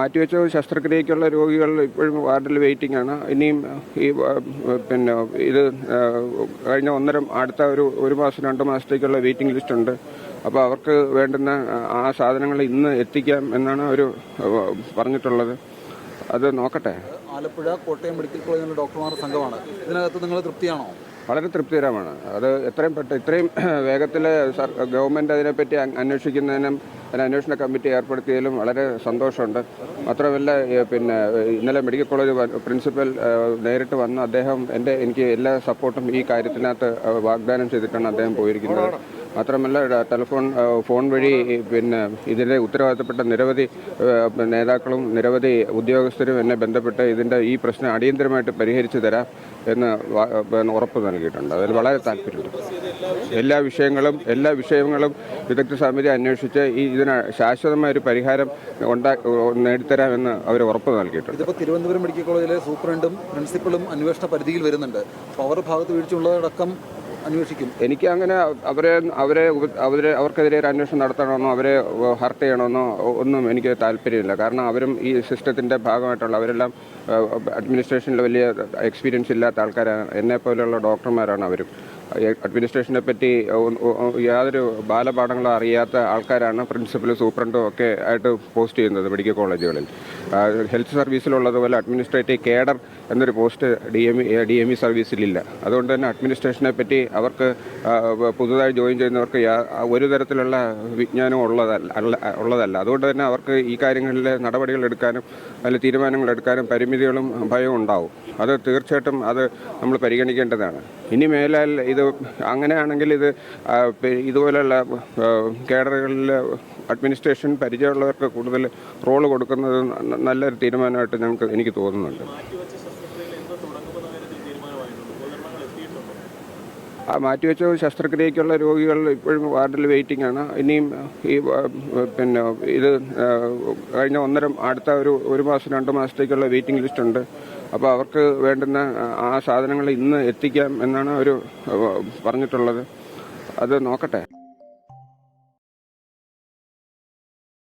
മാറ്റിവെച്ച ശസ്ത്രക്രിയയ്ക്കുള്ള രോഗികൾ ഇപ്പോഴും വാർഡിൽ വെയിറ്റിംഗ് ആണ്. ഇനിയും ഈ പിന്നെ ഇത് കഴിഞ്ഞ അടുത്ത ഒരു മാസം 2 മാസത്തേക്കുള്ള വെയിറ്റിംഗ് ലിസ്റ്റ് ഉണ്ട്. അപ്പോൾ അവർക്ക് വേണ്ടുന്ന ആ സാധനങ്ങൾ ഇന്ന് എത്തിക്കാം എന്നാണ് അവർ പറഞ്ഞിട്ടുള്ളത്. അത് നോക്കട്ടെ. ആലപ്പുഴ കോട്ടയം മെഡിക്കൽ കോളേജിലെ ഡോക്ടർമാരുടെ സംഘമാണ്. ഇതിനകത്ത് നിങ്ങൾ തൃപ്തിയാണോ? വളരെ തൃപ്തികരമാണ്. അത് ഇത്രയും വേഗത്തിൽ ഗവൺമെൻറ് അതിനെപ്പറ്റി അന്വേഷിക്കുന്നതിനും ഒരു അന്വേഷണ കമ്മിറ്റി ഏർപ്പെടുത്തിയതിലും വളരെ സന്തോഷമുണ്ട്. മാത്രമല്ല ഇന്നലെ മെഡിക്കൽ കോളേജ് പ്രിൻസിപ്പൽ നേരിട്ട് വന്ന് അദ്ദേഹം എനിക്ക് എല്ലാ സപ്പോർട്ടും ഈ കാര്യത്തിനകത്ത് വാഗ്ദാനം ചെയ്തിട്ടാണ് അദ്ദേഹം പോയിരിക്കുന്നത്. മാത്രമല്ല ഫോൺ വഴി ഇതിൻ്റെ ഉത്തരവാദിത്തപ്പെട്ട നിരവധി നേതാക്കളും നിരവധി ഉദ്യോഗസ്ഥരും എന്നെ ബന്ധപ്പെട്ട് ഈ പ്രശ്നം അടിയന്തരമായിട്ട് പരിഹരിച്ചു തരാം എന്ന് ഉറപ്പ് നൽകിയിട്ടുണ്ട്. അതിൽ വളരെ താല്പര്യമുണ്ട്. എല്ലാ വിഷയങ്ങളും വിദഗ്ധ സമിതി അന്വേഷിച്ച് ഇതിന് ശാശ്വതമായ ഒരു പരിഹാരം നേടിത്തരാമെന്ന് അവർ ഉറപ്പ് നൽകിയിട്ടുണ്ട്. ഇതിപ്പോൾ തിരുവനന്തപുരം മെഡിക്കൽ കോളേജിലെ സൂപ്രണ്ടും പ്രിൻസിപ്പളും അന്വേഷണ പരിധിയിൽ വരുന്നുണ്ട്. അപ്പോൾ അവരുടെ ഭാഗത്ത് വീഴ്ചയുള്ളതടക്കം അന്വേഷിക്കും. എനിക്ക് അങ്ങനെ അവർക്കെതിരെ ഒരു അന്വേഷണം നടത്തണമെന്നോ അവരെ ഹർട്ട് ചെയ്യണമെന്നോ ഒന്നും എനിക്ക് താല്പര്യമില്ല. കാരണം അവരും ഈ സിസ്റ്റത്തിൻ്റെ ഭാഗമായിട്ടുള്ള അവരെല്ലാം അഡ്മിനിസ്ട്രേഷനിൽ വലിയ എക്സ്പീരിയൻസ് ഇല്ലാത്ത ആൾക്കാരാണ്. എന്നെപ്പോലെയുള്ള ഡോക്ടർമാരാണ് അവരും. അഡ്മിനിസ്ട്രേഷനെ പറ്റി യാതൊരു ബാലപാഠങ്ങളും അറിയാത്ത ആൾക്കാരാണ് പ്രിൻസിപ്പലും സൂപ്രണ്ടും ഒക്കെ ആയിട്ട് പോസ്റ്റ് ചെയ്യുന്നത് മെഡിക്കൽ കോളേജുകളിൽ. ഹെൽത്ത് സർവീസിലുള്ളതുപോലെ അഡ്മിനിസ്ട്രേറ്റീവ് കേഡർ എന്നൊരു പോസ്റ്റ് DME സർവീസിലില്ല. അതുകൊണ്ട് തന്നെ അഡ്മിനിസ്ട്രേഷനെ പറ്റി അവർക്ക് പുതുതായി ജോയിൻ ചെയ്യുന്നവർക്ക് ഒരു തരത്തിലുള്ള വിജ്ഞാനം ഉള്ളതല്ല. അതുകൊണ്ട് തന്നെ അവർക്ക് ഈ കാര്യങ്ങളിൽ നടപടികൾ എടുക്കാനും അതിൽ തീരുമാനങ്ങൾ എടുക്കാനും പരിമിതികളും ഭയവും ഉണ്ടാവും. അത് തീർച്ചയായിട്ടും അത് നമ്മൾ പരിഗണിക്കേണ്ടതാണ്. ഇനി മേലാൽ ഇത് അങ്ങനെയാണെങ്കിൽ ഇതുപോലെയുള്ള കേഡറുകളിൽ അഡ്മിനിസ്ട്രേഷൻ പരിചയമുള്ളവർക്ക് കൂടുതൽ റോള് കൊടുക്കുന്നത് നല്ലൊരു തീരുമാനമായിട്ട് എനിക്ക് തോന്നുന്നുണ്ട്. മാറ്റിവെച്ച ശസ്ത്രക്രിയയ്ക്കുള്ള രോഗികൾ ഇപ്പോഴും വാർഡിൽ വെയിറ്റിംഗ് ആണ്. ഇനിയും ഈ ഇത് കഴിഞ്ഞ അടുത്ത ഒരു മാസം 2 മാസത്തേക്കുള്ള വെയിറ്റിംഗ് ലിസ്റ്റ് ഉണ്ട്. അപ്പോൾ അവർക്ക് വേണ്ടുന്ന ആ സാധനങ്ങൾ ഇന്ന് എത്തിക്കാം എന്നാണ് അവർ പറഞ്ഞിട്ടുള്ളത്. അത് നോക്കട്ടെ.